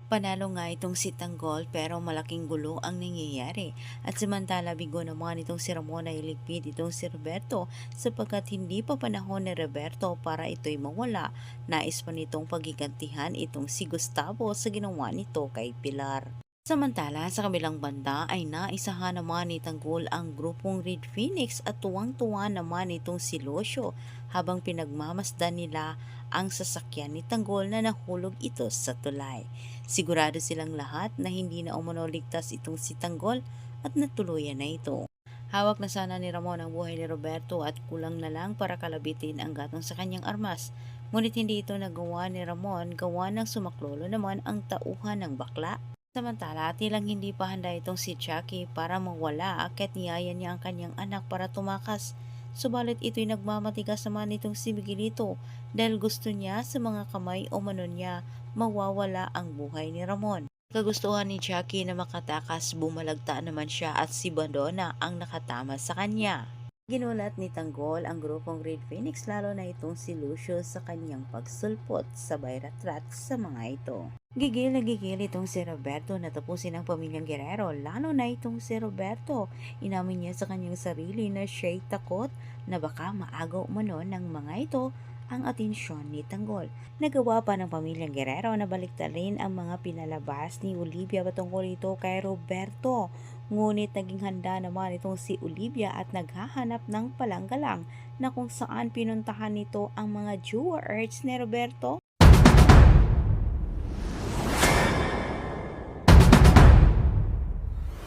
Panalo nga itong si Tanggol pero malaking gulo ang nangyayari. At samantala bigo naman itong si Ramon ay iligpit itong si Roberto sapagkat hindi pa panahon ni Roberto para ito'y mawala. Nais pa nitong pagigantihan itong si Gustavo sa ginawa nito kay Pilar. Samantala, sa kabilang banda ay naisahan naman ni Tanggol ang grupong Red Phoenix at tuwang-tuwa naman itong si Lucio habang pinagmamasdan nila ang sasakyan ni Tanggol na nahulog ito sa tulay. Sigurado silang lahat na hindi na umano ligtas itong si Tanggol at natuluyan na ito. Hawak na sana ni Ramon ang buhay ni Roberto at kulang na lang para kalabitin ang gatong sa kanyang armas. Ngunit hindi ito nagawa ni Ramon gawa ng sumaklolo naman ang tauhan ng bakla. Samantala, tilang hindi pa handa itong si Jackie para mawala at niyaya niya ang kanyang anak para tumakas. Subalit ito'y nagmamatigas naman itong si Miguelito dahil gusto niya sa mga kamay o mano niya mawawala ang buhay ni Ramon. Kagustuhan ni Jackie na makatakas, bumalagta naman siya at si Bandona ang nakatama sa kanya. Ginulat ni Tanggol ang grupong Red Phoenix lalo na itong si Lucio sa kanyang pagsulpot sabay ratrat sa mga ito. Gigil na gigil itong si Roberto na tapusin ang pamilyang Guerrero lalo na itong si Roberto. Inamin niya sa kanyang sarili na siya'y takot na baka maagaw umano ng mga ito ang atensyon ni Tanggol. Nagawa pa ng pamilyang Guerrero na baliktarin ang mga pinalabas ni Olivia patungkol ito kay Roberto. Ngunit naging handa naman itong si Olivia at naghahanap ng palanggalang na kung saan pinuntahan nito ang mga Jewel Earths ni Roberto.